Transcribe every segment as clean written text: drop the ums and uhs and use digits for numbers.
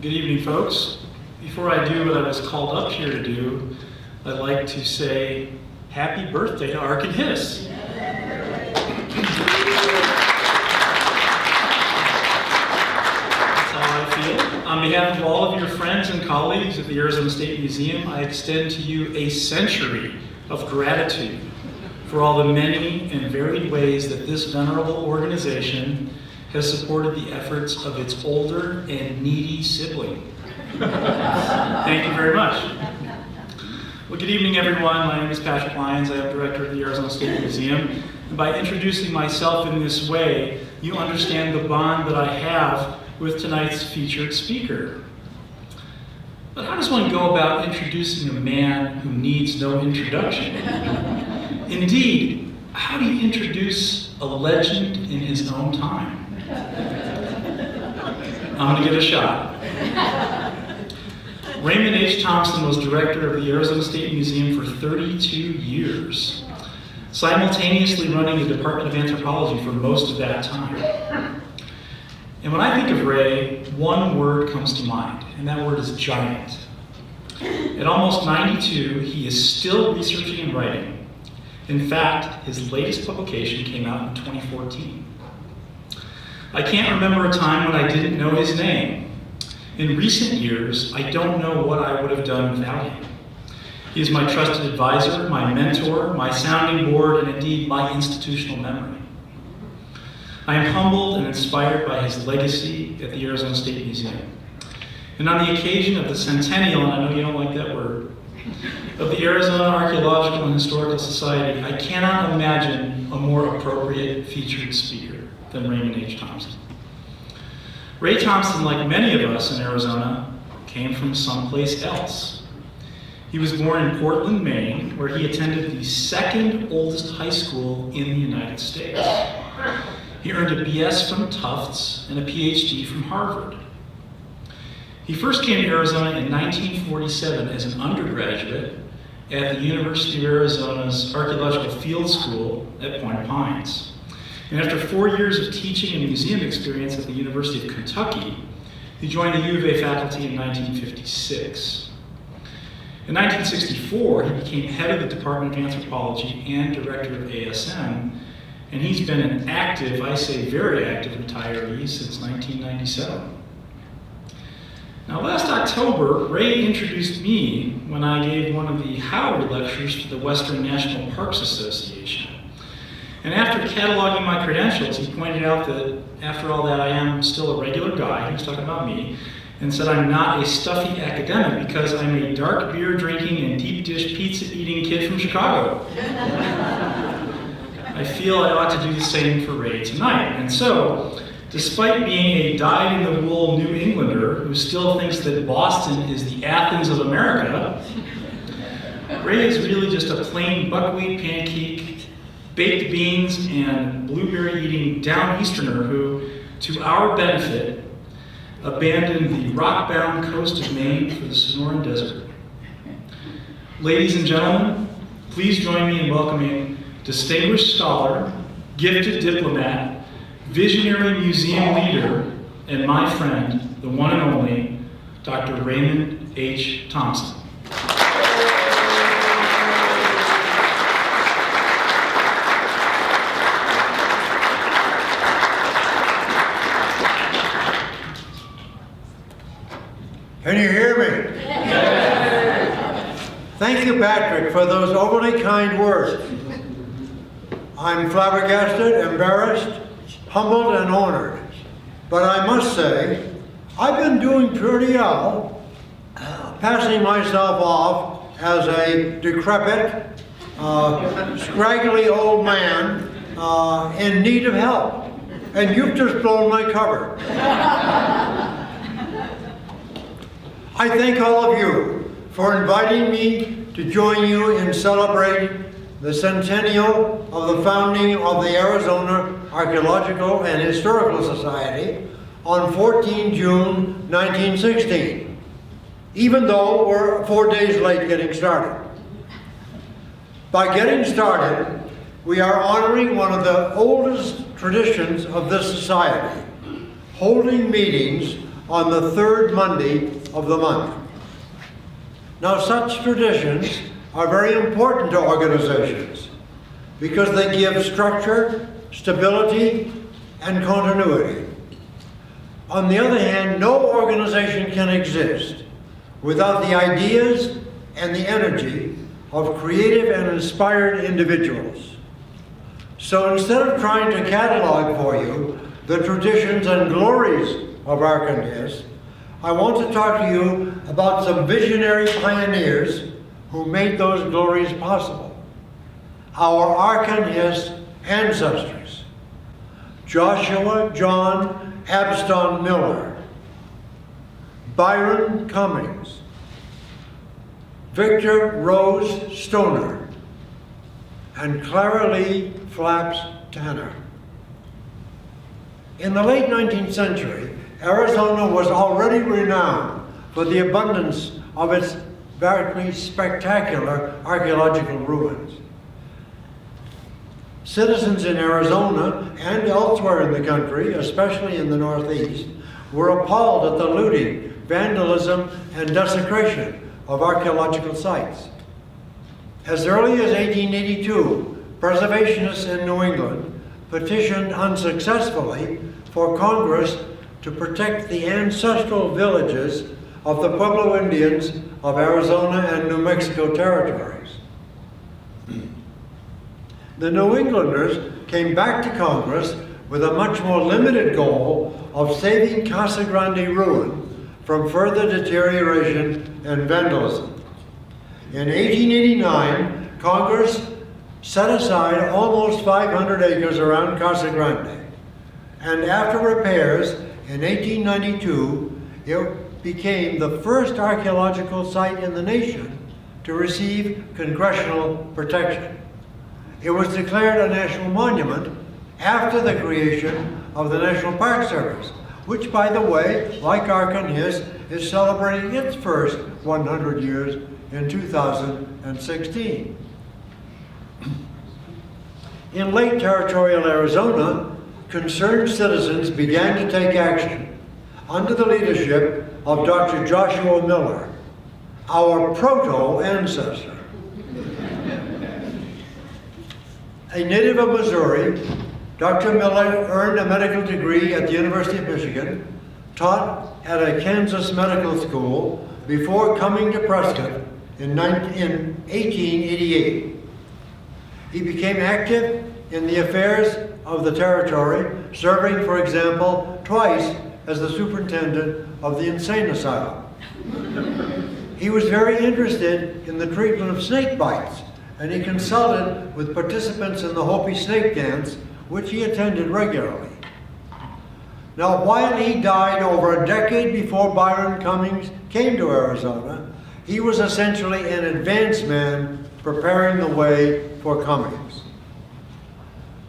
Good evening, folks. Before I do what I was called up here to do, I'd like to say happy birthday to Ark and Hist. That's how I feel. On behalf of all of your friends and colleagues at the Arizona State Museum, I extend to you a century of gratitude for all the many and varied ways that this venerable organization has supported the efforts of its older and needy sibling. Thank you very much. Well, good evening, everyone. My name is Patrick Lyons. I am director of the Arizona State Museum. And by introducing myself in this way, you understand the bond that I have with tonight's featured speaker. But how does one go about introducing a man who needs no introduction? Indeed, how do you introduce a legend in his own time? I'm going to give it a shot. Raymond H. Thompson was director of the Arizona State Museum for 32 years, simultaneously running the Department of Anthropology for most of that time. And when I think of Ray, one word comes to mind, and that word is giant. At almost 92, he is still researching and writing. In fact, his latest publication came out in 2014. I can't remember a time when I didn't know his name. In recent years, I don't know what I would have done without him. He is my trusted advisor, my mentor, my sounding board, and indeed my institutional memory. I am humbled and inspired by his legacy at the Arizona State Museum. And on the occasion of the centennial, and I know you don't like that word, of the Arizona Archaeological and Historical Society, I cannot imagine a more appropriate featured speaker than Raymond H. Thompson. Ray Thompson, like many of us in Arizona, came from someplace else. He was born in Portland, Maine, where he attended the second oldest high school in the United States. He earned a BS from Tufts and a PhD from Harvard. He first came to Arizona in 1947 as an undergraduate at the University of Arizona's Archaeological Field School at Point Pines. And after 4 years of teaching and museum experience at the University of Kentucky, he joined the U of A faculty in 1956. In 1964, he became head of the Department of Anthropology and director of ASM, and he's been an active, I say very active retiree since 1997. Now, last October, Ray introduced me when I gave one of the Howard lectures to the Western National Parks Association. And after cataloging my credentials, he pointed out that after all that, I am still a regular guy, he was talking about me, and said I'm not a stuffy academic because I'm a dark beer drinking and deep dish pizza eating kid from Chicago. I feel I ought to do the same for Ray tonight. And so, despite being a dyed-in-the-wool New Englander who still thinks that Boston is the Athens of America, Ray is really just a plain buckwheat pancake, baked beans, and blueberry-eating down-easterner who, to our benefit, abandoned the rock-bound coast of Maine for the Sonoran Desert. Ladies and gentlemen, please join me in welcoming distinguished scholar, gifted diplomat, visionary museum leader, and my friend, the one and only, Dr. Raymond H. Thompson. Can you hear me? Thank you, Patrick, for those overly kind words. I'm flabbergasted, embarrassed, humbled, and honored. But I must say, I've been doing pretty well, passing myself off as a decrepit, scraggly old man in need of help. And you've just blown my cover. I thank all of you for inviting me to join you in celebrating the centennial of the founding of the Arizona Archaeological and Historical Society on 14 June 1916, even though we're 4 days late getting started. By getting started, we are honoring one of the oldest traditions of this society, holding meetings on the third Monday of the month. Now, such traditions are very important to organizations because they give structure, stability, and continuity. On the other hand, no organization can exist without the ideas and the energy of creative and inspired individuals. So instead of trying to catalog for you the traditions and glories of Hist, I want to talk to you about some visionary pioneers who made those glories possible. Our Hist ancestors: Joshua John Abston Miller, Byron Cummings, Victor Rose Stoner, and Clara Lee Flaps Tanner. In the late 19th century, Arizona was already renowned for the abundance of its very spectacular archaeological ruins. Citizens in Arizona and elsewhere in the country, especially in the Northeast, were appalled at the looting, vandalism, and desecration of archaeological sites. As early as 1882, preservationists in New England petitioned unsuccessfully for Congress to protect the ancestral villages of the Pueblo Indians of Arizona and New Mexico territories. The New Englanders came back to Congress with a much more limited goal of saving Casa Grande ruin from further deterioration and vandalism. In 1889, Congress set aside almost 500 acres around Casa Grande, and after repairs in 1892, it became the first archaeological site in the nation to receive congressional protection. It was declared a national monument after the creation of the National Park Service, which, by the way, like Hist, is celebrating its first 100 years in 2016. In late territorial Arizona, concerned citizens began to take action under the leadership of Dr. Joshua Miller, our proto-ancestor. A native of Missouri, Dr. Miller earned a medical degree at the University of Michigan, taught at a Kansas medical school before coming to Prescott in 1888. He became active in the affairs of the territory, serving, for example, twice as the superintendent of the insane asylum. He was very interested in the treatment of snake bites, and he consulted with participants in the Hopi snake dance, which he attended regularly. Now, while he died over a decade before Byron Cummings came to Arizona, he was essentially an advance man preparing the way for Cummings.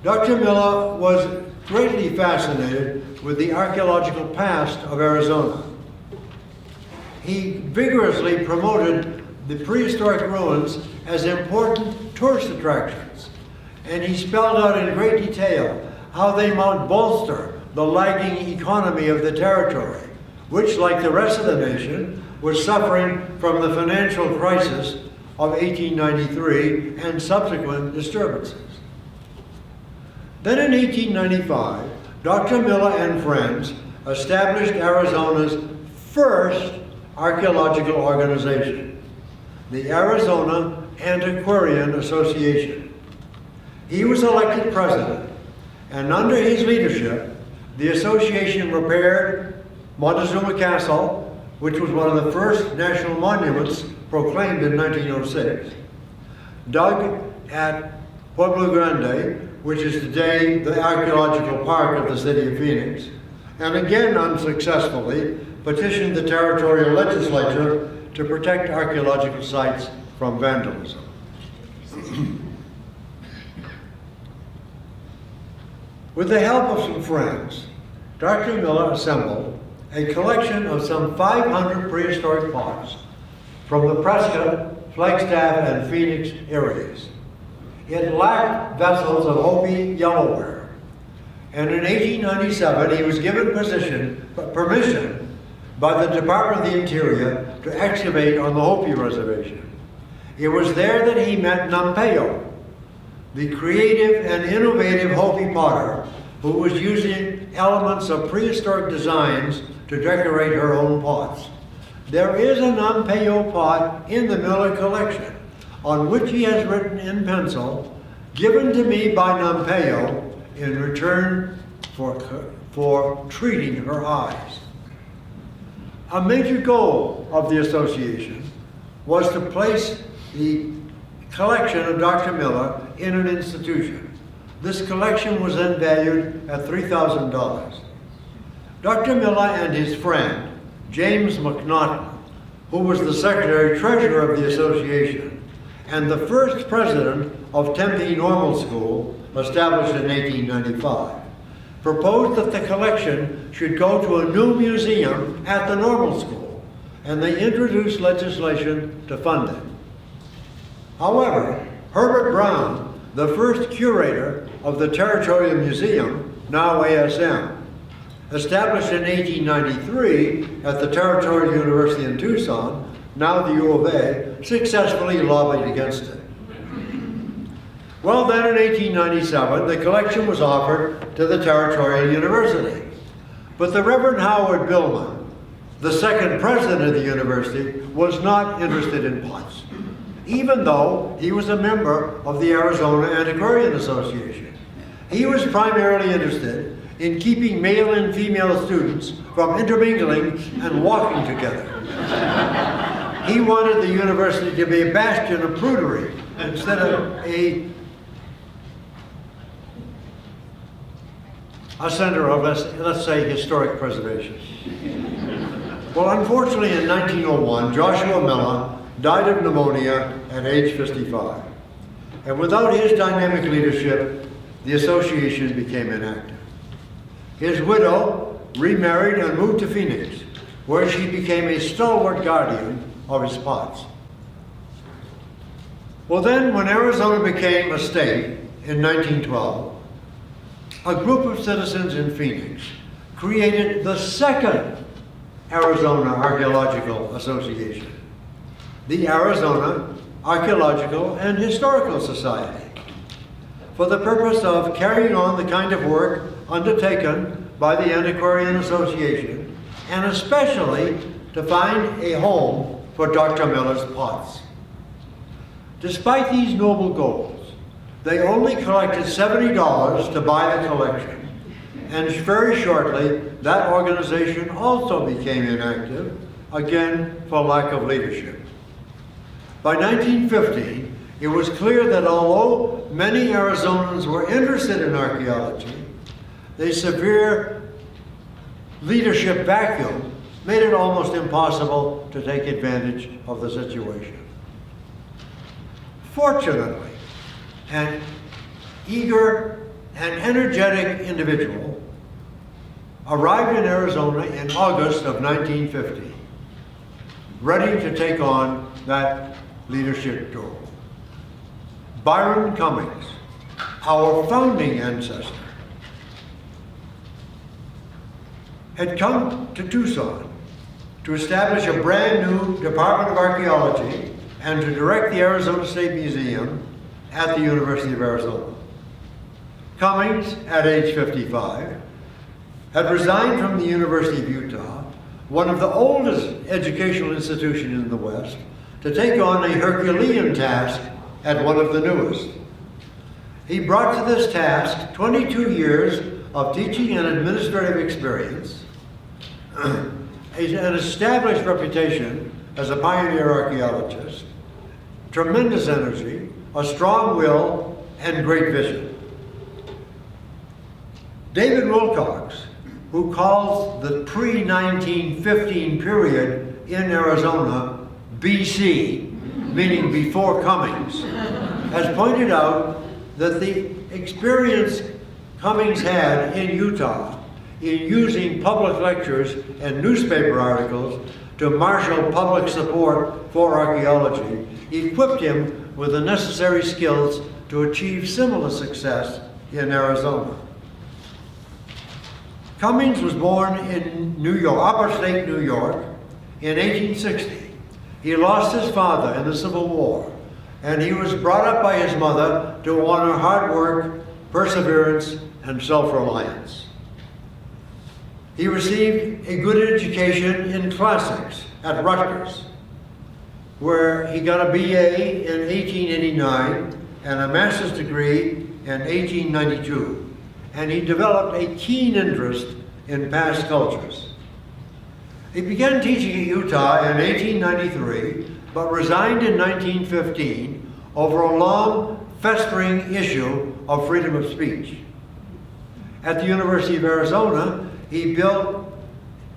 Dr. Miller was greatly fascinated with the archaeological past of Arizona. He vigorously promoted the prehistoric ruins as important tourist attractions, and he spelled out in great detail how they might bolster the lagging economy of the territory, which, like the rest of the nation, was suffering from the financial crisis of 1893 and subsequent disturbances. Then in 1895, Dr. Miller and friends established Arizona's first archaeological organization, the Arizona Antiquarian Association. He was elected president, and under his leadership, the association repaired Montezuma Castle, which was one of the first national monuments proclaimed in 1906, dug at Pueblo Grande, which is today the archaeological park of the city of Phoenix, and again unsuccessfully petitioned the territorial legislature to protect archaeological sites from vandalism. With the help of some friends, Dr. Miller assembled a collection of some 500 prehistoric pots from the Prescott, Flagstaff, and Phoenix areas. It lacked vessels of Hopi yellowware, and in 1897 he was given permission by the Department of the Interior to excavate on the Hopi Reservation. It was there that he met Nampeo, the creative and innovative Hopi potter who was using elements of prehistoric designs to decorate her own pots. There is a Nampeo pot in the Miller collection on which he has written in pencil, "Given to me by Nampeo in return for treating her eyes." A major goal of the association was to place the collection of Dr. Miller in an institution. This collection was then valued at $3,000. Dr. Miller and his friend, James McNaughton, who was the secretary-treasurer of the association and the first president of Tempe Normal School, established in 1895, proposed that the collection should go to a new museum at the Normal School, and they introduced legislation to fund it. However, Herbert Brown, the first curator of the Territorial Museum, now ASM, established in 1893 at the Territorial University in Tucson, now the U of A, successfully lobbied against it. Well, then in 1897, the collection was offered to the Territorial University. But the Reverend Howard Billman, the second president of the university, was not interested in pots, even though he was a member of the Arizona Antiquarian Association. He was primarily interested in keeping male and female students from intermingling and walking together. He wanted the university to be a bastion of prudery instead of a center of, let's say, historic preservation. Well, unfortunately, in 1901, Joshua Miller died of pneumonia at age 55. And without his dynamic leadership, the association became inactive. His widow remarried and moved to Phoenix, where she became a stalwart guardian of his pots. Well then, when Arizona became a state in 1912, a group of citizens in Phoenix created the second Arizona Archaeological Association, the Arizona Archaeological and Historical Society, for the purpose of carrying on the kind of work undertaken by the Antiquarian Association, and especially to find a home for Dr. Miller's pots. Despite these noble goals, they only collected $70 to buy the collection, and very shortly that organization also became inactive, again for lack of leadership. By 1950, it was clear that although many Arizonans were interested in archaeology, the severe leadership vacuum made it almost impossible to take advantage of the situation. Fortunately, an eager and energetic individual arrived in Arizona in August of 1950, ready to take on that leadership role. Byron Cummings, our founding ancestor, had come to Tucson to establish a brand new Department of Archaeology and to direct the Arizona State Museum at the University of Arizona. Cummings, at age 55, had resigned from the University of Utah, one of the oldest educational institutions in the West, to take on a Herculean task at one of the newest. He brought to this task 22 years of teaching and administrative experience, an established reputation as a pioneer archaeologist, tremendous energy, a strong will, and great vision. David Wilcox, who calls the pre-1915 period in Arizona BC, meaning before Cummings, has pointed out that the experience Cummings had in Utah in using public lectures and newspaper articles to marshal public support for archaeology equipped him with the necessary skills to achieve similar success in Arizona. Cummings was born in New York, upstate New York, in 1860. He lost his father in the Civil War, and he was brought up by his mother to honor hard work, perseverance, and self-reliance. He received a good education in classics at Rutgers, where he got a BA in 1889 and a master's degree in 1892, and he developed a keen interest in past cultures. He began teaching at Utah in 1893, but resigned in 1915 over a long, festering issue of freedom of speech. At the University of Arizona, he built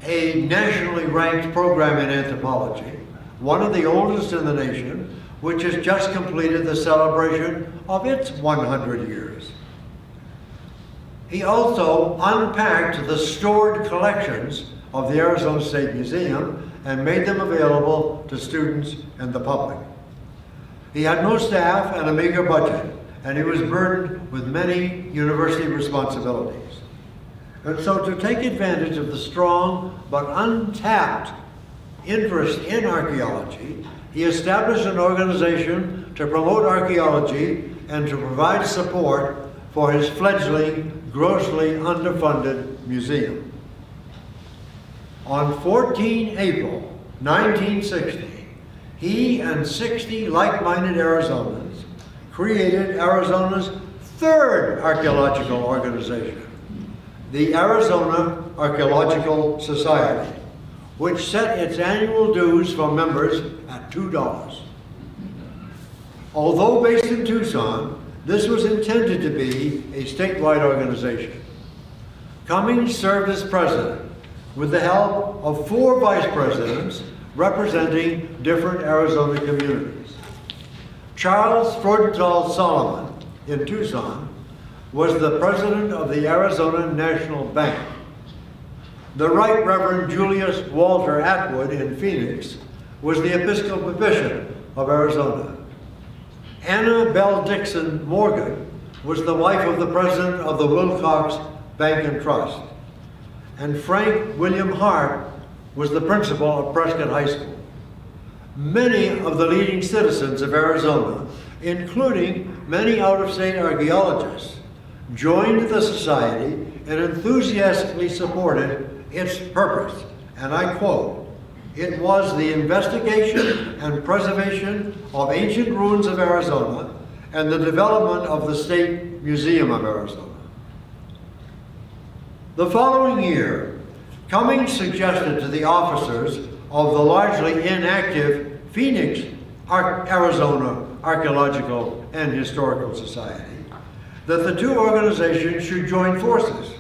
a nationally ranked program in anthropology, one of the oldest in the nation, which has just completed the celebration of its 100 years. He also unpacked the stored collections of the Arizona State Museum and made them available to students and the public. He had no staff and a meager budget, and he was burdened with many university responsibilities. And so to take advantage of the strong but untapped interest in archaeology, he established an organization to promote archaeology and to provide support for his fledgling, grossly underfunded museum. On 14 April 1960, he and 60 like-minded Arizonans created Arizona's third archaeological organization, the Arizona Archaeological Society, which set its annual dues for members at $2. Although based in Tucson, this was intended to be a statewide organization. Cummings served as president with the help of 4 vice presidents representing different Arizona communities. Charles Freudenthal Solomon in Tucson was the president of the Arizona National Bank. The Right Reverend Julius Walter Atwood in Phoenix was the Episcopal Bishop of Arizona. Anna Bell Dixon Morgan was the wife of the president of the Wilcox Bank and Trust. And Frank William Hart was the principal of Prescott High School. Many of the leading citizens of Arizona, including many out-of-state archaeologists, joined the society and enthusiastically supported its purpose. And I quote, "It was the investigation and preservation of ancient ruins of Arizona and the development of the State Museum of Arizona." The following year, Cummings suggested to the officers of the largely inactive Phoenix, Arizona Archaeological and Historical Society that the two organizations should join forces.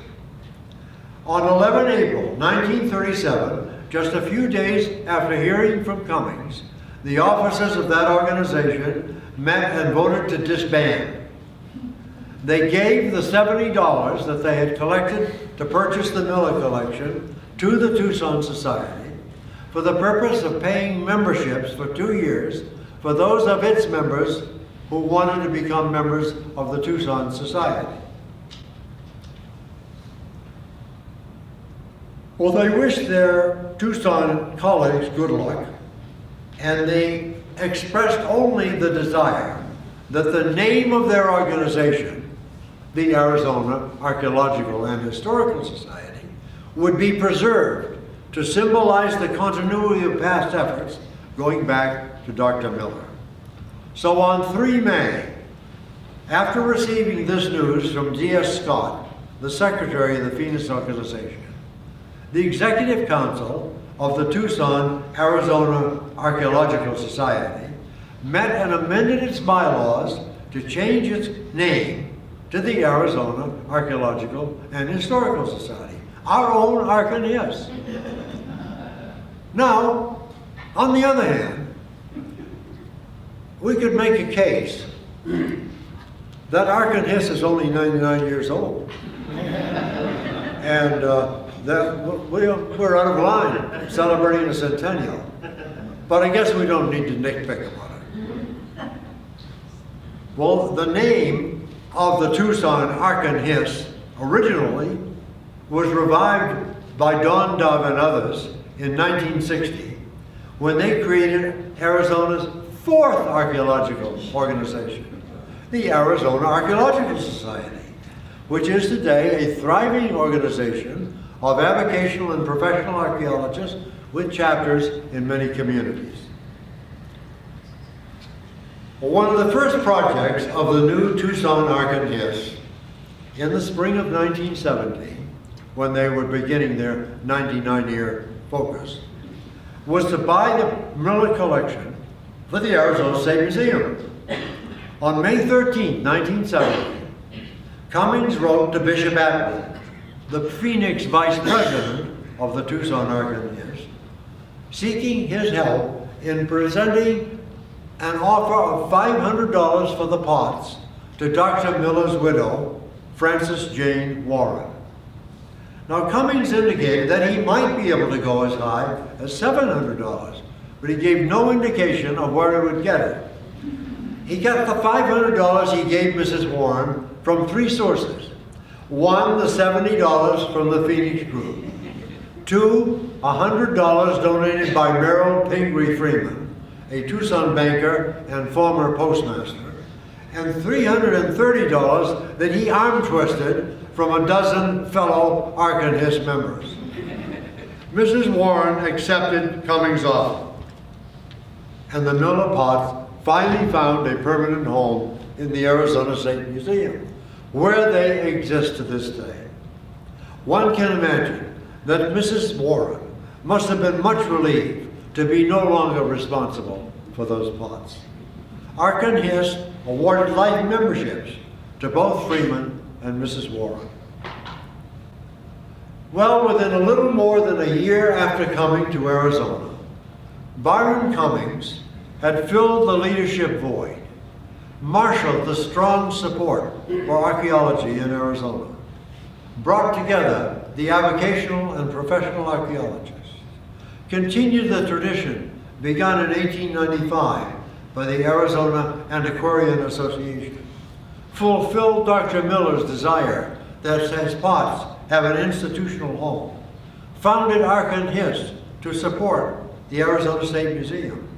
On 11 April 1937, just a few days after hearing from Cummings, the officers of that organization met and voted to disband. They gave the $70 that they had collected to purchase the Miller collection to the Tucson Society for the purpose of paying memberships for 2 years for those of its members who wanted to become members of the Tucson Society. Well, they wished their Tucson colleagues good luck, and they expressed only the desire that the name of their organization, the Arizona Archaeological and Historical Society, would be preserved to symbolize the continuity of past efforts going back to Dr. Miller. So on 3 May, after receiving this news from D.S. Scott, the secretary of the Phoenix organization, the Executive Council of the Tucson Arizona Archaeological Society met and amended its bylaws to change its name to the Arizona Archaeological and Historical Society, our own Hist. Now, on the other hand, we could make a case that Hist is only 99 years old. And that we're out of line celebrating a centennial. But I guess we don't need to nitpick about it. Well, the name of the Tucson Hist originally was revived by Don Dove and others in 1960 when they created Arizona's fourth archaeological organization, the Arizona Archaeological Society, which is today a thriving organization of avocational and professional archaeologists with chapters in many communities. One of the first projects of the new Tucson Ark Hist in the spring of 1970, when they were beginning their 99-year focus, was to buy the Miller collection for the Arizona State Museum. On May 13, 1970, Cummings wrote to Bishop Atwood, the Phoenix vice president of the Tucson Ark Hist, seeking his help in presenting an offer of $500 for the pots to Dr. Miller's widow, Frances Jane Warren. Now, Cummings indicated that he might be able to go as high as $700, but he gave no indication of where he would get it. He got the $500 he gave Mrs. Warren from three sources. One, the $70 from the Phoenix group. Two, $100 donated by Merrill Pingree Freeman, a Tucson banker and former postmaster, and $330 that he arm twisted from a dozen fellow Ark Hist members. Mrs. Warren accepted Cummings' offer, and the Miller pots finally found a permanent home in the Arizona State Museum, where they exist to this day. One can imagine that Mrs. Warren must have been much relieved to be no longer responsible for those pots. Ark Hist awarded life memberships to both Freeman and Mrs. Warren. Well, within a little more than a year after coming to Arizona, Byron Cummings had filled the leadership void, marshaled the strong support for archaeology in Arizona, brought together the avocational and professional archaeologists, continued the tradition begun in 1895 by the Arizona Antiquarian Association, fulfilled Dr. Miller's desire that his pots have an institutional home, founded Ark Hist to support the Arizona State Museum,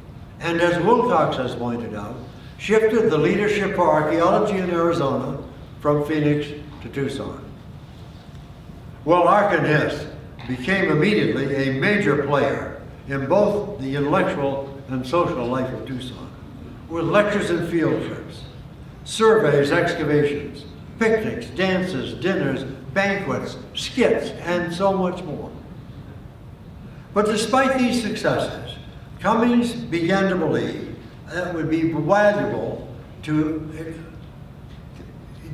and as Wilcox has pointed out, shifted the leadership for archaeology in Arizona from Phoenix to Tucson. Well, Ark Hist became immediately a major player in both the intellectual and social life of Tucson, with lectures and field trips, surveys, excavations, picnics, dances, dinners, banquets, skits, and so much more. But despite these successes, Cummings began to believe that it would be valuable to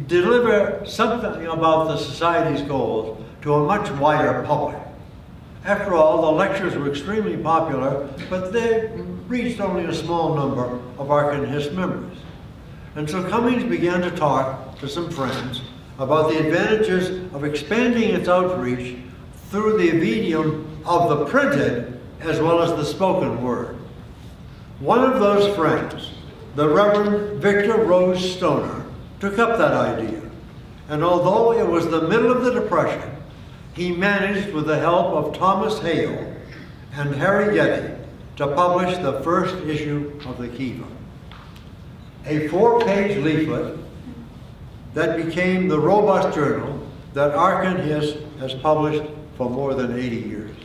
deliver something about the Society's goals to a much wider public. After all, the lectures were extremely popular, but they reached only a small number of Ark Hist members. And so Cummings began to talk to some friends about the advantages of expanding its outreach through the medium of the printed as well as the spoken word. One of those friends, the Reverend Victor Rose Stoner, took up that idea. And although it was the middle of the Depression, he managed, with the help of Thomas Hale and Harry Getty, to publish the first issue of the Kiva, a 4-page leaflet that became the robust journal that Ark Hist has published for more than 80 years.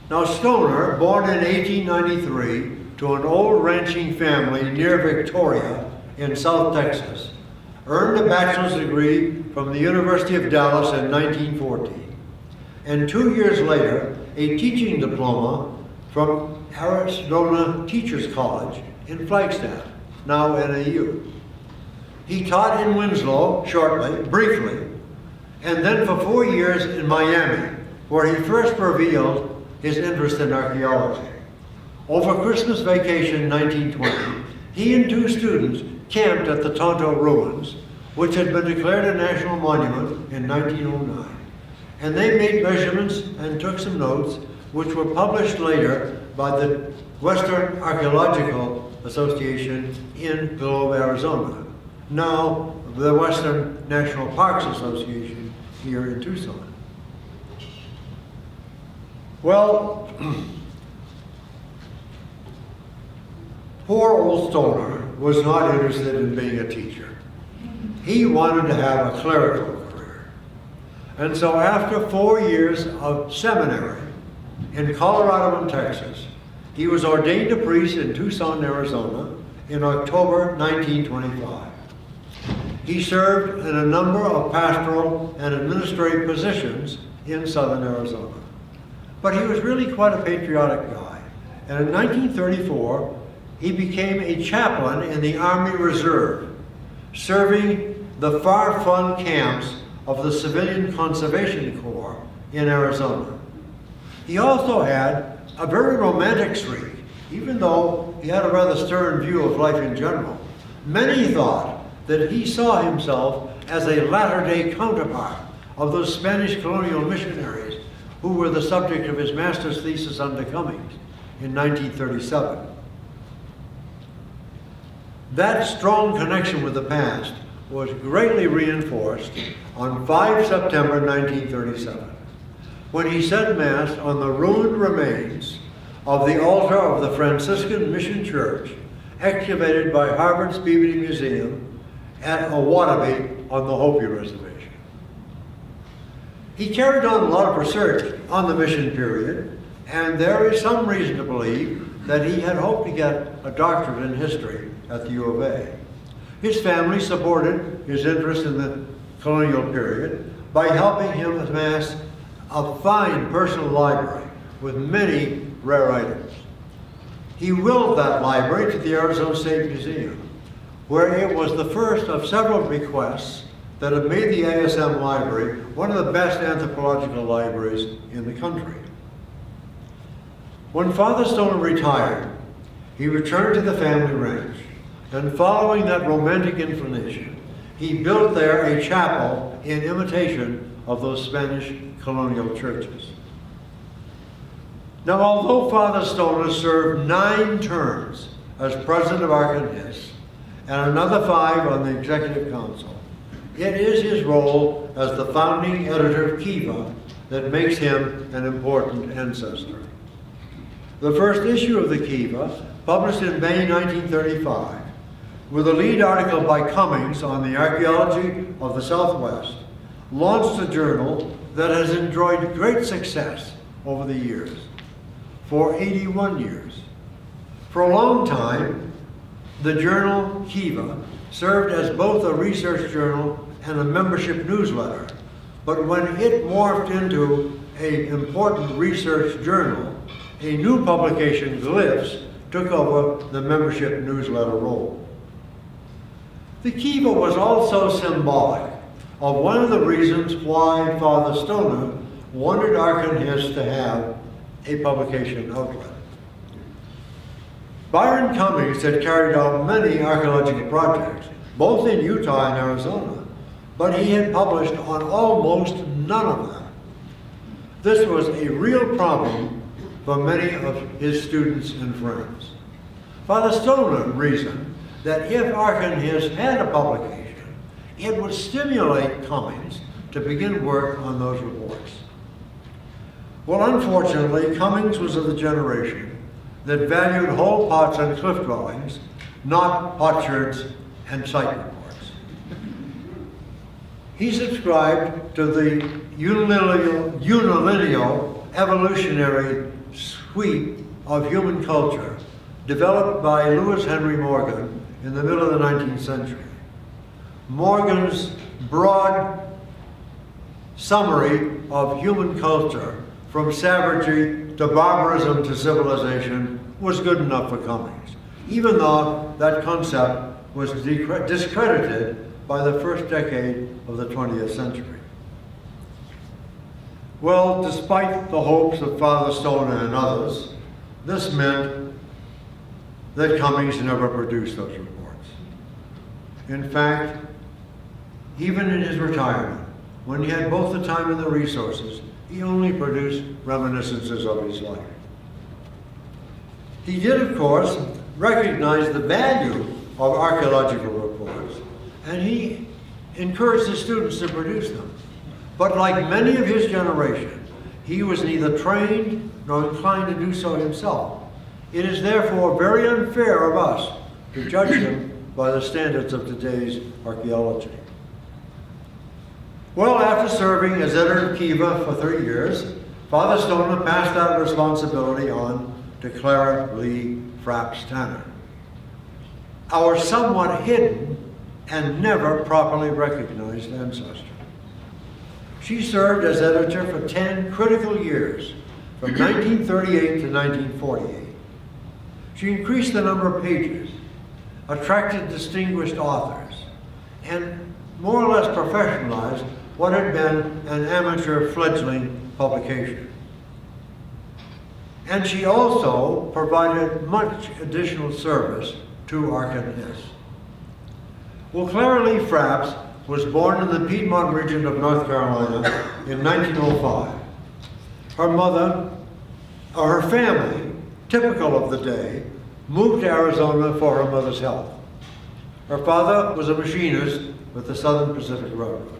Now, Stoner, born in 1893 to an old ranching family near Victoria in South Texas, earned a bachelor's degree from the University of Dallas in 1914, and 2 years later, a teaching diploma from Arizona Teachers College in Flagstaff, now NAU. He taught in Winslow shortly, briefly, and then for 4 years in Miami, where he first revealed his interest in archaeology. Over Christmas vacation 1920, he and 2 students camped at the Tonto Ruins, which had been declared a national monument in 1909. And they made measurements and took some notes, which were published later by the Western Archaeological Association in Globe, Arizona, now the Western National Parks Association here in Tucson. Well, poor old Stoner was not interested in being a teacher. He wanted to have a clerical career. And so after 4 years of seminary in Colorado and Texas, he was ordained a priest in Tucson, Arizona in October 1925. He served in a number of pastoral and administrative positions in southern Arizona. But he was really quite a patriotic guy. And in 1934, he became a chaplain in the Army Reserve, serving the far-flung camps of the Civilian Conservation Corps in Arizona. He also had a very romantic streak, even though he had a rather stern view of life in general. Many thought that he saw himself as a latter-day counterpart of those Spanish colonial missionaries who were the subject of his master's thesis under Cummings in 1937. That strong connection with the past was greatly reinforced on 5 September 1937, when he said Mass on the ruined remains of the altar of the Franciscan Mission Church, excavated by Harvard's Peabody Museum at Owatabee on the Hopi Reservation. He carried on a lot of research on the mission period, and there is some reason to believe that he had hoped to get a doctorate in history at the U of A. His family supported his interest in the colonial period by helping him amass a fine personal library with many rare items. He willed that library to the Arizona State Museum, where it was the first of several bequests that have made the ASM library one of the best anthropological libraries in the country. When Father Stoner retired, he returned to the family ranch, and following that romantic inclination, he built there a chapel in imitation of those Spanish colonial churches. Now, although Father Stoner served 9 terms as president of Hist and another 5 on the executive council, it is his role as the founding editor of Kiva that makes him an important ancestor. The first issue of the Kiva, published in May 1935, with a lead article by Cummings on the archaeology of the Southwest, launched a journal that has enjoyed great success over the years, for 81 years. For a long time, the journal Kiva served as both a research journal and a membership newsletter, but when it morphed into an important research journal, a new publication, Glyphs, took over the membership newsletter role. The Kiva was also symbolic of one of the reasons why Father Stoner wanted Hist to have a publication outlet. Byron Cummings had carried out many archaeological projects, both in Utah and Arizona, but he had published on almost none of them. This was a real problem for many of his students and friends. Father Stoner reasoned that if Hist had a publication, it would stimulate Cummings to begin work on those reports. Well, unfortunately, Cummings was of the generation that valued whole pots and cliff dwellings, not potsherds and site reports. He subscribed to the unilineal evolutionary sweep of human culture developed by Lewis Henry Morgan in the middle of the 19th century. Morgan's broad summary of human culture, from savagery to barbarism to civilization, was good enough for Cummings, even though that concept was discredited by the first decade of the 20th century. Well, despite the hopes of Father Stoner and others, this meant that Cummings never produced those reports. In fact, even in his retirement, when he had both the time and the resources, he only produced reminiscences of his life. He did, of course, recognize the value of archaeological reports, and he encouraged his students to produce them. But like many of his generation, he was neither trained nor inclined to do so himself. It is therefore very unfair of us to judge him by the standards of today's archaeology. Well, after serving as editor of Kiva for 3 years, Father Stoner passed that responsibility on to Clara Lee Frapps Tanner, our somewhat hidden and never properly recognized ancestor. She served as editor for 10 critical years, from 1938 to 1948. She increased the number of pages, attracted distinguished authors, and more or less professionalized what had been an amateur fledgling publication. And she also provided much additional service to Hist. Well, Clara Lee Frapps was born in the Piedmont region of North Carolina in 1905. Her family, typical of the day, moved to Arizona for her mother's health. Her father was a machinist with the Southern Pacific Railroad.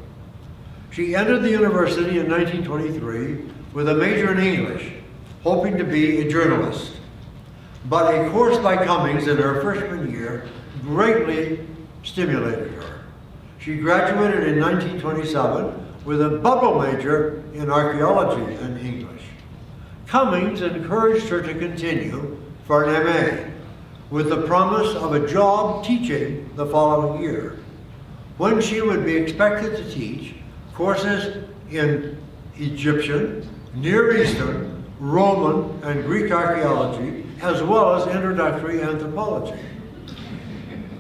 She entered the university in 1923 with a major in English, hoping to be a journalist. But a course by Cummings in her freshman year greatly stimulated her. She graduated in 1927 with a double major in archaeology and English. Cummings encouraged her to continue for an MA, with the promise of a job teaching the following year, when she would be expected to teach courses in Egyptian, Near Eastern, Roman, and Greek archaeology, as well as introductory anthropology.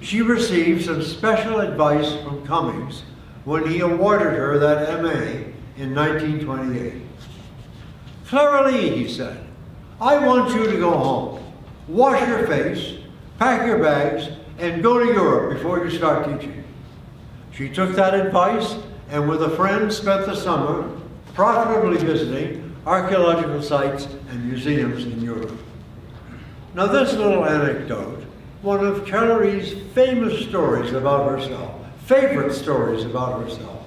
She received some special advice from Cummings when he awarded her that MA in 1928. "Clara Lee," he said, "I want you to go home, wash your face, pack your bags, and go to Europe before you start teaching." She took that advice and with a friend spent the summer profitably visiting archaeological sites and museums in Europe. Now this little anecdote, one of Clara Lee's famous stories about herself, favorite stories about herself,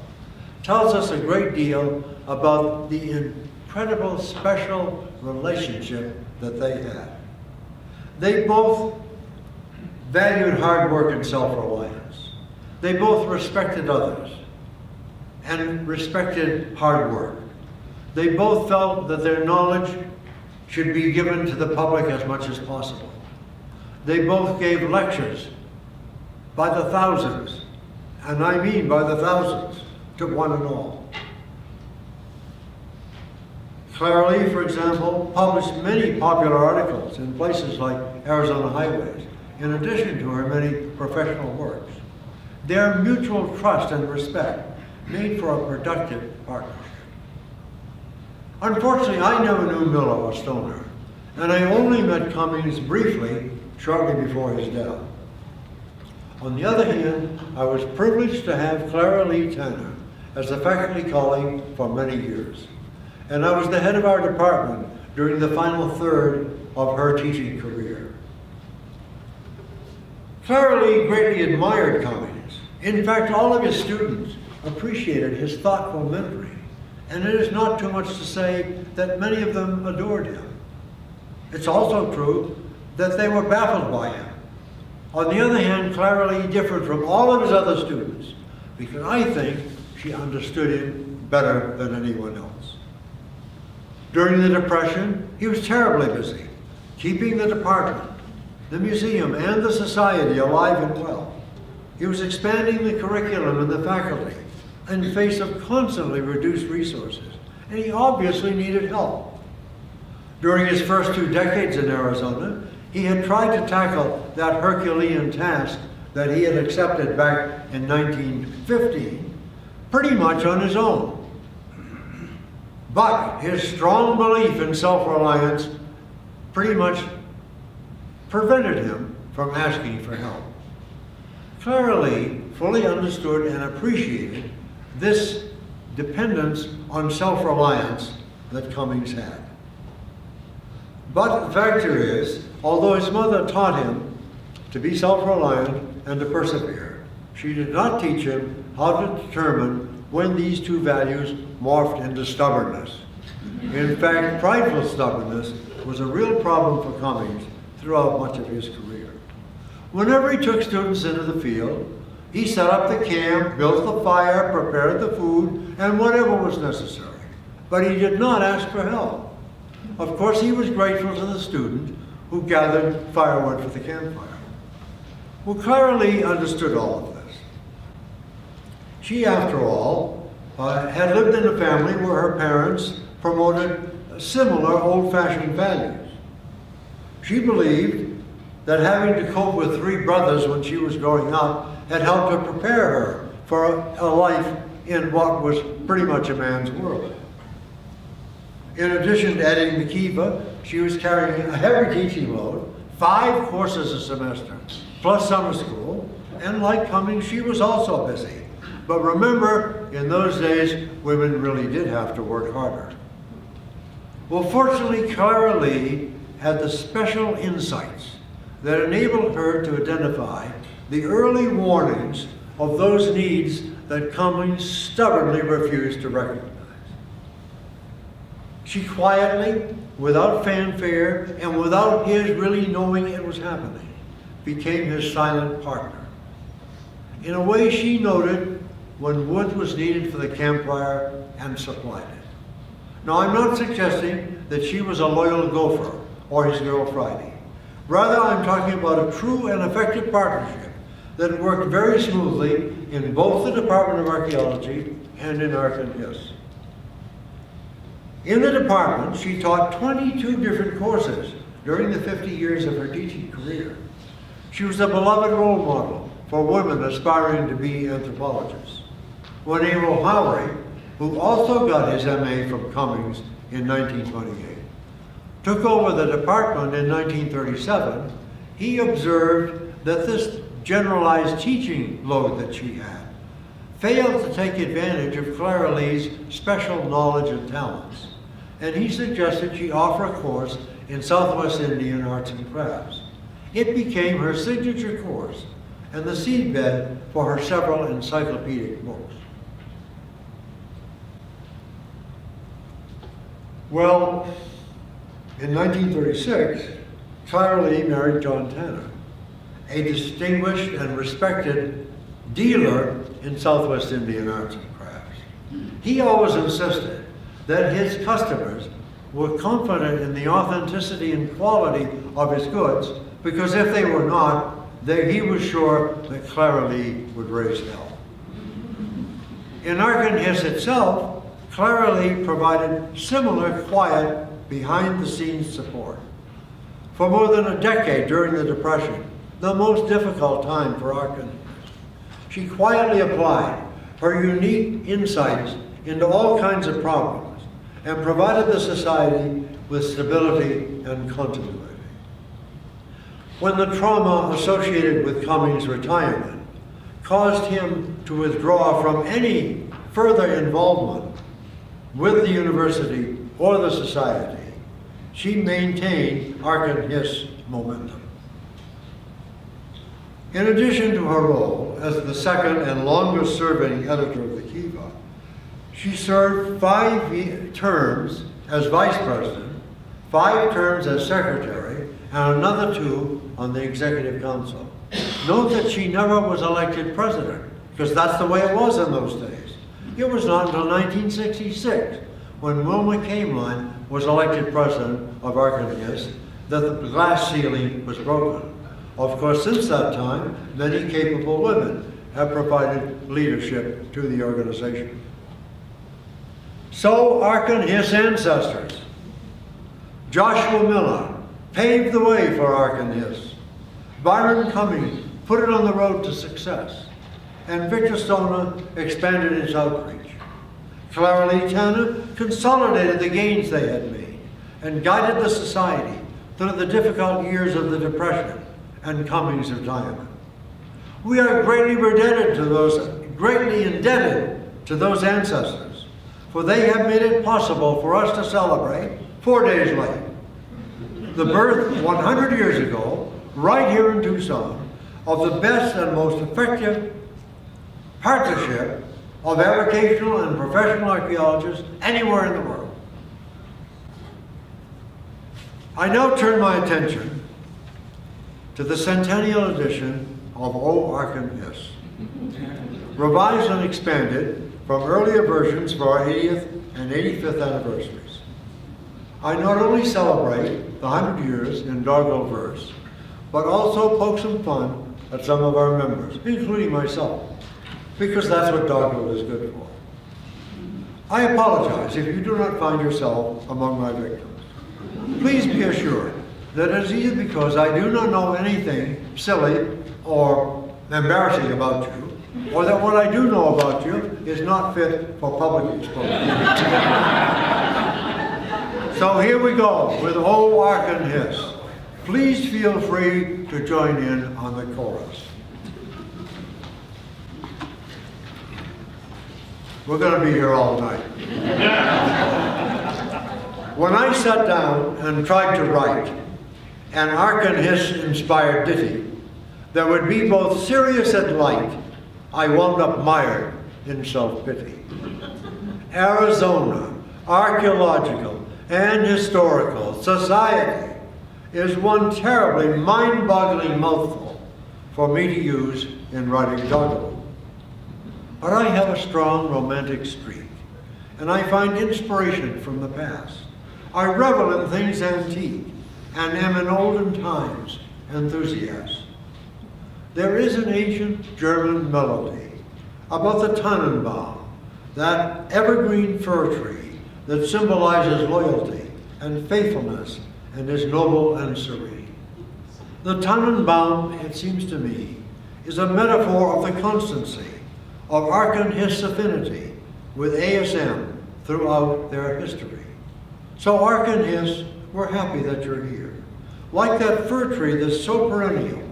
tells us a great deal about the incredible special relationship that they had. They both valued hard work and self-reliance. They both respected others and respected hard work. They both felt that their knowledge should be given to the public as much as possible. They both gave lectures by the thousands, and I mean by the thousands, to one and all. Clara Lee, for example, published many popular articles in places like Arizona Highways, in addition to her many professional works. Their mutual trust and respect made for a productive partnership. Unfortunately, I never knew Miller or Stoner, and I only met Cummings briefly shortly before his death. On the other hand, I was privileged to have Clara Lee Tanner as a faculty colleague for many years, and I was the head of our department during the final third of her teaching career. Clara Lee greatly admired Cummings. In fact, all of his students appreciated his thoughtful mentoring, and it is not too much to say that many of them adored him. It's also true that they were baffled by him. On the other hand, Clara Lee differed from all of his other students because I think she understood him better than anyone else. During the Depression, he was terribly busy, keeping the department, the museum, and the society alive and well. He was expanding the curriculum and the faculty in the face of constantly reduced resources, and he obviously needed help. During his first 2 decades in Arizona, he had tried to tackle that Herculean task that he had accepted back in 1915 pretty much on his own. But his strong belief in self-reliance pretty much prevented him from asking for help. Clara Lee fully understood and appreciated this dependence on self-reliance that Cummings had. But the fact is, although his mother taught him to be self-reliant and to persevere, she did not teach him how to determine when these two values morphed into stubbornness. In fact, prideful stubbornness was a real problem for Cummings throughout much of his career. Whenever he took students into the field, he set up the camp, built the fire, prepared the food, and whatever was necessary. But he did not ask for help. Of course, he was grateful to the student who gathered firewood for the campfire. Well, Clara Lee understood all of this. She, after all, had lived in a family where her parents promoted similar old-fashioned values. She believed that having to cope with 3 brothers when she was growing up had helped to prepare her for a life in what was pretty much a man's world. In addition to editing the kiva, she was carrying a heavy teaching load, 5 courses a semester, plus summer school, and like Cummings, she was also busy. But remember, in those days, women really did have to work harder. Well, fortunately, Clara Lee had the special insights that enabled her to identify the early warnings of those needs that Cummings stubbornly refused to recognize. She quietly, without fanfare, and without his really knowing it was happening, became his silent partner. In a way, she noted when wood was needed for the campfire and supplied it. Now, I'm not suggesting that she was a loyal gopher or his girl Friday. Rather, I'm talking about a true and effective partnership that worked very smoothly in both the Department of Archaeology and in Hist. In the department, she taught 22 different courses during the 50 years of her teaching career. She was a beloved role model for women aspiring to be anthropologists. When Abel Howery, who also got his MA from Cummings in 1928, took over the department in 1937, he observed that this generalized teaching load that she had failed to take advantage of Clara Lee's special knowledge and talents, and he suggested she offer a course in Southwest Indian arts and crafts. It became her signature course and the seedbed for her several encyclopedic books. Well, in 1936, Clara Lee married John Tanner, a distinguished and respected dealer in Southwest Indian arts and crafts. He always insisted that his customers were confident in the authenticity and quality of his goods, because if they were not, he was sure that Clara Lee would raise hell. In Hist itself, Clara Lee provided similar quiet, behind-the-scenes support. For more than a decade during the Depression, the most difficult time for Hist, she quietly applied her unique insights into all kinds of problems and provided the society with stability and continuity. When the trauma associated with Cummings' retirement caused him to withdraw from any further involvement with the university or the society, she maintained Hist's momentum. In addition to her role as the second and longest serving editor of the Kiva, she served 5 terms as vice president, 5 terms as secretary, and another 2 on the executive council. Note that she never was elected president, because that's the way it was in those days. It was not until 1966, when Wilma Cameline was elected president of Hist, that the glass ceiling was broken. Of course, since that time, many capable women have provided leadership to the organization. So, Hist's ancestors, Joshua Miller, paved the way for Hist. Byron Cummings put it on the road to success, and Victor Stoner expanded its outreach. Clara Lee Tanner consolidated the gains they had made and guided the society through the difficult years of the Depression and Cummings' retirement. We are greatly indebted to those ancestors, for they have made it possible for us to celebrate 4 days late the birth 100 years ago, right here in Tucson, of the best and most effective partnership of avocational and professional archaeologists anywhere in the world. I now turn my attention to the centennial edition of O Arkan Hist, revised and expanded from earlier versions for our 80th and 85th anniversaries. I not only celebrate the 100 years in doggerel verse, but also poke some fun at some of our members, including myself, because that's what doggerel is good for. I apologize if you do not find yourself among my victims. Please be assured that it is either because I do not know anything silly or embarrassing about you, or that what I do know about you is not fit for public exposure. So here we go with O Arkan Hist. Please feel free to join in on the chorus. We're going to be here all night. When I sat down and tried to write an Arkan Hist inspired ditty that would be both serious and light, I wound up mired in self-pity. Arizona, archaeological and historical society is one terribly mind-boggling mouthful for me to use in writing doggerel. But I have a strong romantic streak, and I find inspiration from the past. I revel in things antique, and am an olden times enthusiast. There is an ancient German melody about the Tannenbaum, that evergreen fir tree that symbolizes loyalty and faithfulness and is noble and serene. The Tannenbaum, it seems to me, is a metaphor of the constancy of Arkan Hist's affinity with ASM throughout their history. So Arkan Hist, we're happy that you're here. Like that fir tree that's so perennial,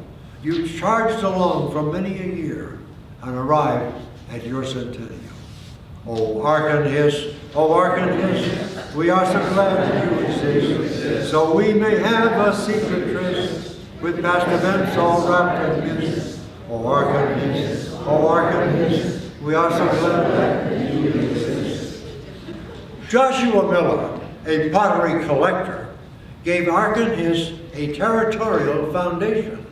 you charged along for many a year and arrived at your centennial. Oh Arkan Hist, oh Arkan Hist, we are so glad that you exist, so we may have a secret tryst with past events all wrapped in mist. Oh Arkan Hist, oh Arkan Hist, we are so glad that you exist. Joshua Miller, a pottery collector, gave Arkan Hist a territorial foundation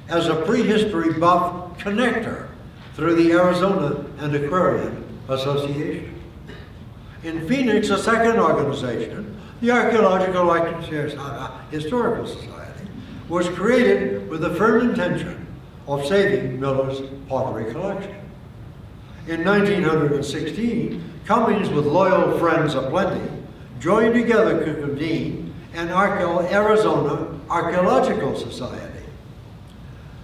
as a prehistory buff connector through the Arizona Antiquarian Association. In Phoenix, a second organization, the Archaeological Historical Society, was created with the firm intention of saving Miller's pottery collection. In 1916, Cummings, with loyal friends aplenty, joined together to convene an Arizona Archaeological Society.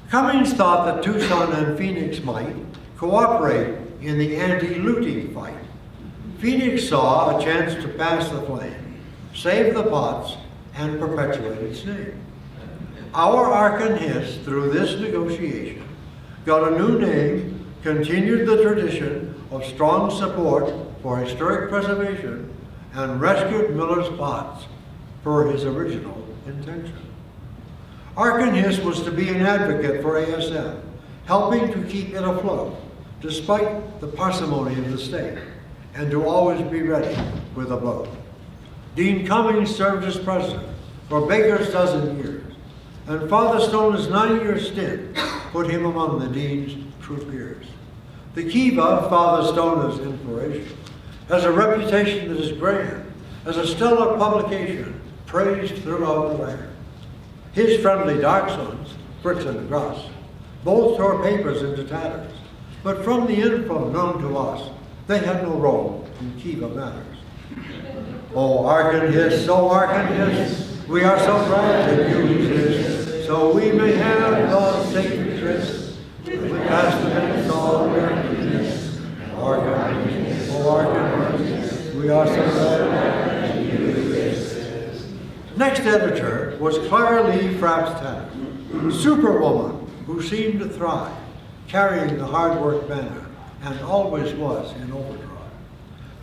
Cummings thought that Tucson and Phoenix might cooperate in the anti-looting fight. Phoenix saw a chance to pass the flame, save the pots, and perpetuate its name. Our Arkan Hist, through this negotiation, got a new name, continued the tradition of strong support for historic preservation, and rescued Miller's pots per his original intention. Arkan Hist was to be an advocate for ASM, helping to keep it afloat, despite the parsimony of the state, and to always be ready with a blow. Dean Cummings served as president for Baker's dozen years, and Father Stoner's 9-year stint put him among the dean's true peers. The Kiva, Father Stoner's inspiration, has a reputation that is grand, as a stellar publication praised throughout the land. His friendly dark sons, Fritz and Gross, both tore papers into tatters, but from the info known to us, they had no role in Kiva matters. Oh Arkan Hist, oh Arkan Hist, we are so glad that you exist, so we may have the sacred tryst, with past events all wrapped in mist. Arkan Hist, oh Arkan Hist, we are so glad that you exist. Next editor was Clara Lee Frapp's Tanner, superwoman who seemed to thrive, carrying the hard work banner, and always was in overdrive.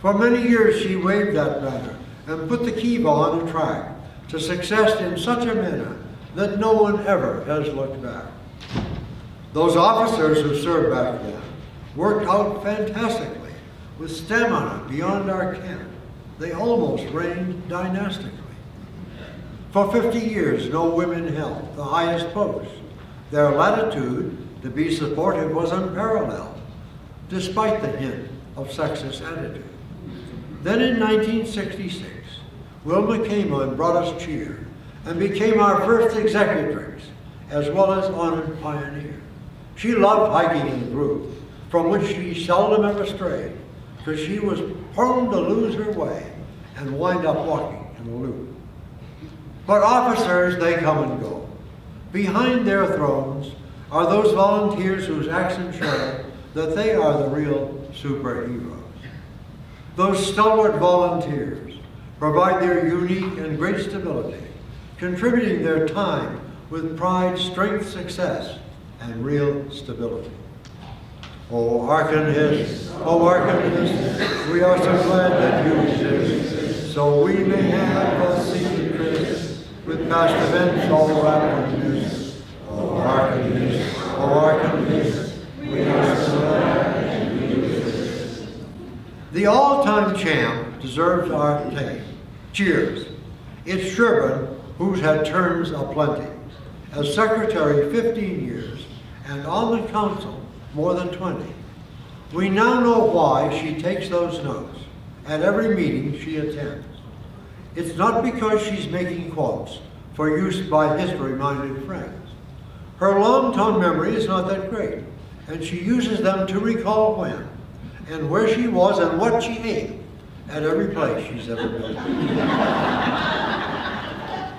For many years she waved that banner and put the Kiva on a track to success in such a manner that no one ever has looked back. Those officers who served back then worked out fantastically with stamina beyond our ken. They almost reigned dynastically. For 50 years, no women held the highest posts. Their latitude to be supported was unparalleled, despite the hint of sexist attitude. Then in 1966, Wilma came and brought us cheer and became our first executrix, as well as honored pioneer. She loved hiking in groups, from which she seldom ever strayed, because she was prone to lose her way and wind up walking in a loop. But officers, they come and go. Behind their thrones are those volunteers whose actions show that they are the real superheroes. Those stalwart volunteers provide their unique and great stability, contributing their time with pride, strength, success, and real stability. Oh, hearken Hist, oh, hearken Hist, we are so glad that you exist, so we may have a secret tryst with past events all wrapped in this. Oh, hearken Hist, oh, hearken Hist, we are so glad that you exist. The all-time champ deserves our name. Cheers. It's Sherburne, who's had terms aplenty. As secretary 15 years, and on the council more than 20. We now know why she takes those notes at every meeting she attends. It's not because she's making quotes for use by history-minded friends. Her long-term memory is not that great, and she uses them to recall when and where she was and what she ate at every place she's ever been.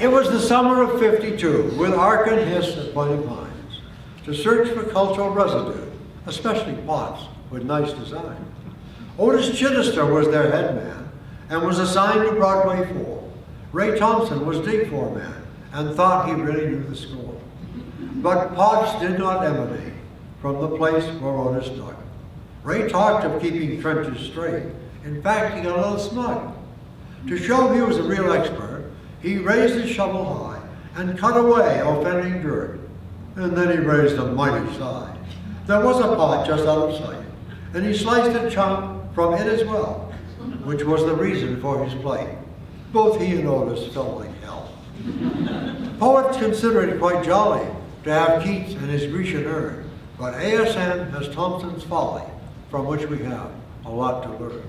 It was the summer of '52 with Ark and Hist at Point Pines to search for cultural residue, especially pots with nice design. Otis Chittister was their head man and was assigned to Broadway 4. Ray Thompson was dig foreman and thought he really knew the score. But pots did not emanate from the place where Otis dug. Ray talked of keeping trenches straight. In fact, he got a little smug. To show he was a real expert, he raised his shovel high and cut away offending dirt. And then he raised a mighty sigh. There was a pot just out of sight, and he sliced a chunk from it as well, which was the reason for his plight. Both he and Otis felt like hell. Poets consider it quite jolly to have Keats and his Grecian urn, but ASN has Thompson's folly, from which we have a lot to learn.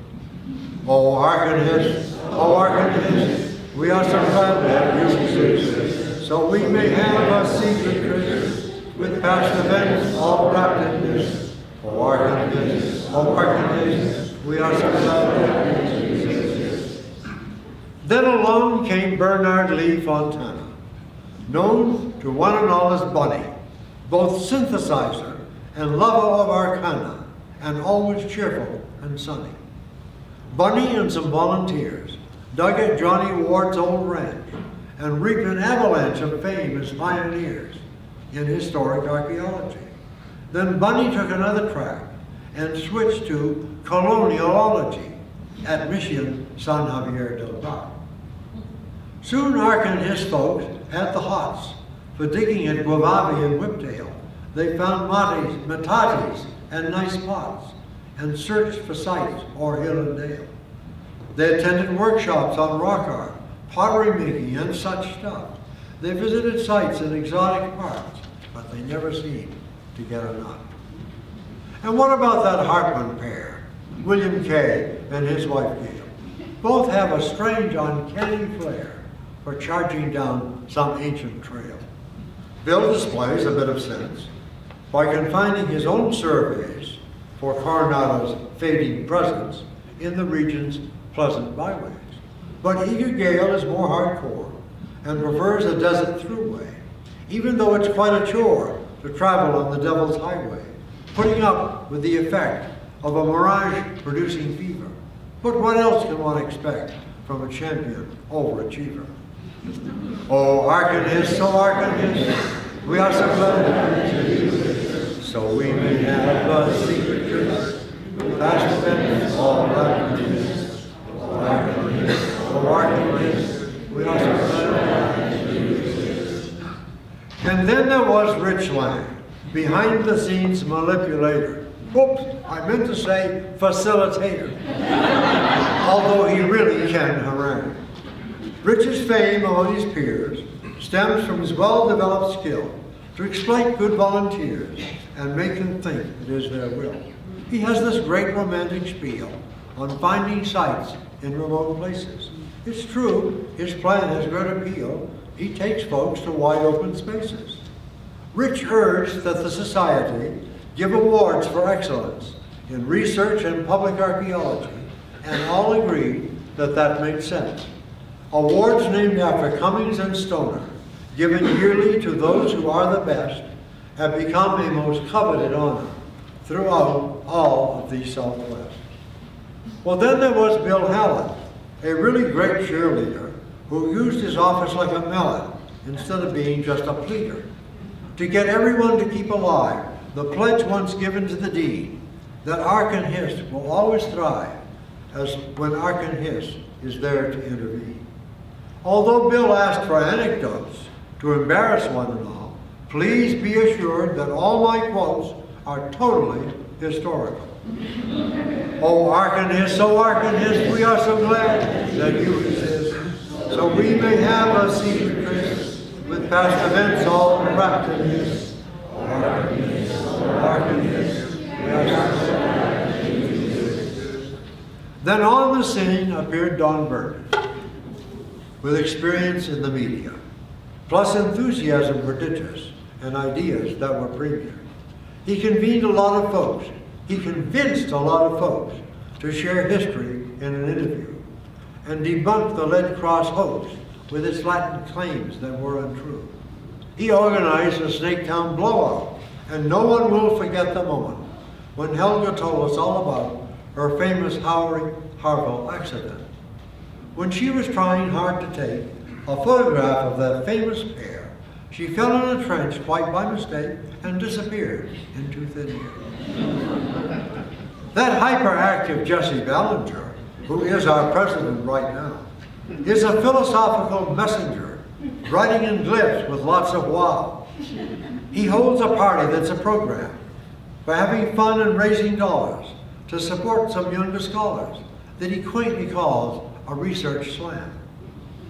Oh, hearken Hist, oh, hearken Hist, we are so glad that you exist, so we may have a secret tryst with past events all wrapped in this. Oh, hearken Hist, oh, hearken Hist, we are so glad that you exist. Then along came Bernard Lee Fontana, known to one and all as Bunny, both synthesizer and lover of arcana, and always cheerful and sunny. Bunny and some volunteers dug at Johnny Ward's old ranch and reaped an avalanche of fame as pioneers in historic archaeology. Then Bunny took another track and switched to colonialology at Mission San Javier del Mar. Soon Ark and his folks had the hots for digging at Guavavi and Whiptail. They found matates and nice pots and searched for sites o'er hill and dale. They attended workshops on rock art, pottery making, and such stuff. They visited sites in exotic parts, but they never seemed to get enough. And what about that Hartman pair, William Kay and his wife Gail? Both have a strange, uncanny flair for charging down some ancient trail. Bill displays a bit of sense by confining his own surveys for Coronado's fading presence in the region's pleasant byways. But eager Gale is more hardcore and prefers a desert throughway, even though it's quite a chore to travel on the Devil's Highway, putting up with the effect of a mirage-producing fever. But what else can one expect from a champion overachiever? Oh, hearken Hist, so hearken Hist, we are so glad to you, so we may have a secret tryst, past events all right in this. Oh, hearken Hist, oh, hearken Hist, we are so glad to you. And then there was Rich Lang, behind the scenes manipulator. Oops, I meant to say facilitator, although he really can harangue. Rich's fame among his peers stems from his well-developed skill to exploit good volunteers and make them think it is their will. He has this great romantic spiel on finding sites in remote places. It's true, his plan has great appeal. He takes folks to wide open spaces. Rich urged that the Society give awards for excellence in research and public archaeology, and all agreed that that made sense. Awards named after Cummings and Stoner, given yearly to those who are the best, have become a most coveted honor throughout all of the Southwest. Well, then there was Bill Hallett, a really great cheerleader who used his office like a mallet instead of being just a pleader. To get everyone to keep alive the pledge once given to the deed that Ark and Hist will always thrive as when Ark and Hist is there to intervene. Although Bill asked for anecdotes to embarrass one and all, please be assured that all my quotes are totally historical. Oh, Ark and Hist, we are so glad that you exist, so we may have a secret tryst with past events all wrapped in this. Ark and Hist, we are so glad that you exist. Then on the scene appeared Don Burton, with experience in the media, plus enthusiasm prodigious and ideas that were premier. He convened a lot of folks. He convinced a lot of folks to share history in an interview and debunked the Red Cross hoax with its Latin claims that were untrue. He organized a Snaketown blowout, and no one will forget the moment when Helga told us all about her famous Harville accident. When she was trying hard to take a photograph of that famous pair, she fell in a trench quite by mistake and disappeared into thin air. That hyperactive Jesse Ballinger, who is our president right now, is a philosophical messenger, writing in glyphs with lots of wow. He holds a party that's a program for having fun and raising dollars to support some younger scholars that he quaintly calls a research slam.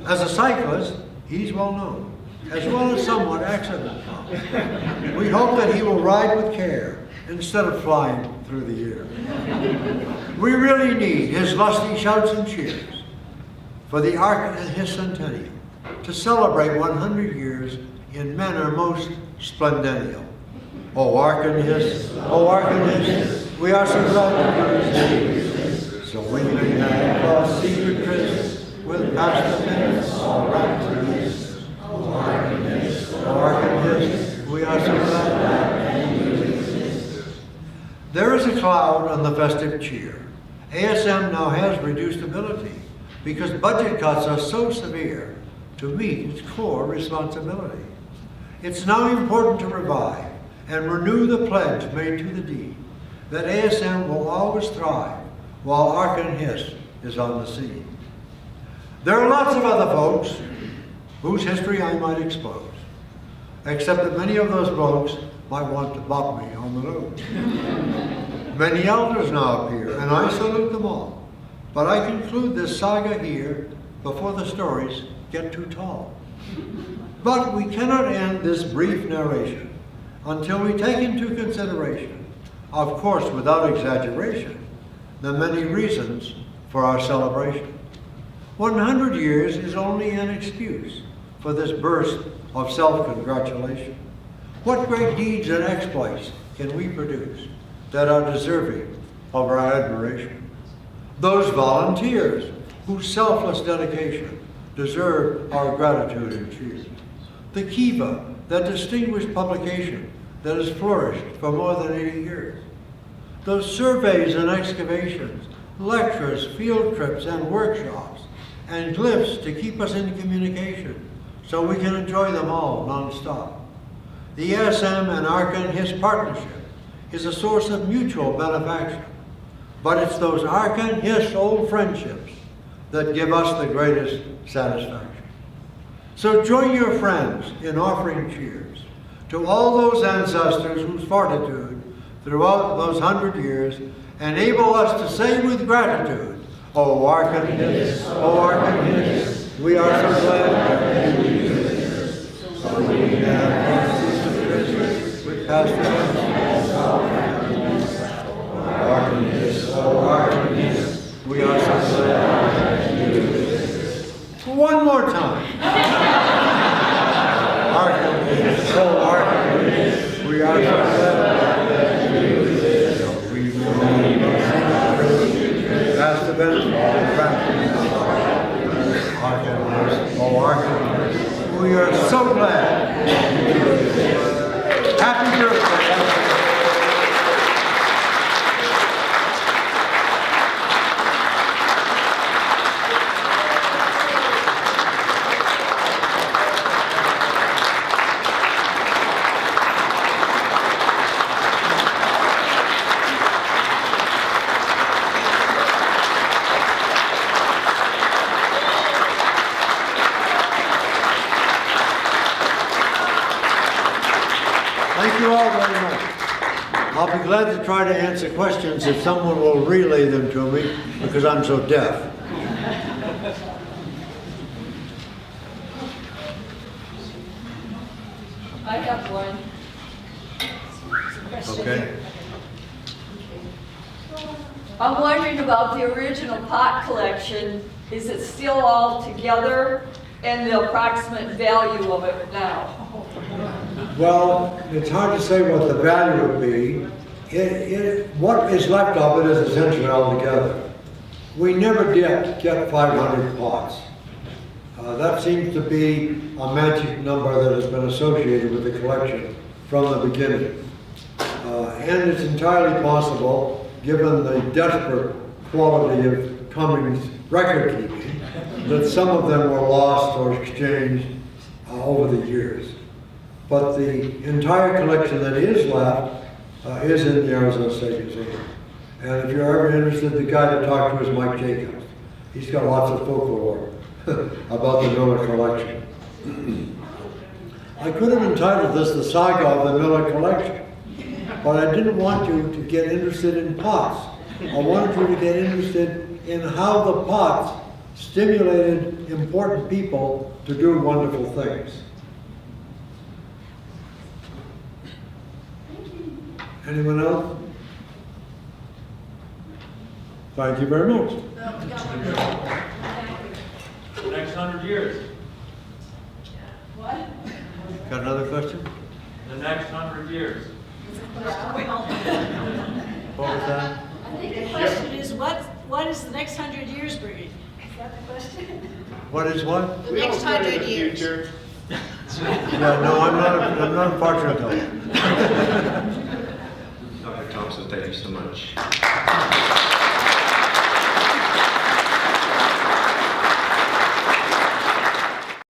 As a cyclist, he's well known, as well as somewhat accident prone. We hope that he will ride with care instead of flying through the air. We really need his lusty shouts and cheers for the Ark and Hist centennial to celebrate 100 years in manner most splendennial. Oh, Ark and Hist, we are so glad that you exist, so we may have a secret tryst with past events all wrapped in this. Oh, Ark and Hist, we are so glad that you exist. There is a cloud on the festive cheer. ASM now has reduced ability because budget cuts are so severe to meet its core responsibility. It's now important to revive and renew the pledge made to the deed that ASM will always thrive while Ark and Hist is on the scene. There are lots of other folks whose history I might expose, except that many of those folks might want to bop me on the nose. Many elders now appear, and I salute them all, but I conclude this saga here before the stories get too tall. But we cannot end this brief narration until we take into consideration, of course without exaggeration, the many reasons for our celebration. 100 years is only an excuse for this burst of self-congratulation. What great deeds and exploits can we produce that are deserving of our admiration? Those volunteers whose selfless dedication deserve our gratitude and cheers. The Kiva, that distinguished publication that has flourished for more than 80 years. Those surveys and excavations, lectures, field trips, and workshops, and glyphs to keep us in communication so we can enjoy them all non-stop. The ASM and Ark and Hist partnership is a source of mutual benefaction, but it's those Ark and Hist old friendships that give us the greatest satisfaction. So join your friends in offering cheers to all those ancestors whose fortitude throughout those 100 years, enable us to say with gratitude, "Oh, Archaeological, oh, Archaeological, we are so glad that you do this. So we have with Pastor Archaeological, oh, Archaeological, we are so glad that you do this." One more time. Archaeological, oh, Archaeological, we are so glad that you do this. We will pass the benefit back. Archaeological, oh, Archaeological, we are so glad. Happy birthday. Thank you all very much. I'll be glad to try to answer questions if someone will relay them to me, because I'm so deaf. I have one. Okay. I'm wondering about the original pot collection. Is it still all together, and the approximate value of it now? Well, it's hard to say what the value would be. What is left of it is essentially all together. We never did get 500 pots. That seems to be a magic number that has been associated with the collection from the beginning. And it's entirely possible, given the desperate quality of Cummings' record keeping, that some of them were lost or exchanged over the years. But the entire collection that is left is in the Arizona State Museum. And if you're ever interested, the guy to talk to is Mike Jacobs. He's got lots of folklore about the Miller collection. I could have entitled this The Saga of the Miller Collection, but I didn't want you to get interested in pots. I wanted you to get interested in how the pots stimulated important people to do wonderful things. Anyone else? Thank you very much. The next 100 years. What? Got another question? The next 100 years. What was that? I think the question is, what is the next 100 years bringing? Is that the question? What is what? The next 100 years. Yeah, no, I'm not a fortune teller. Dr. Thompson, thank you so much.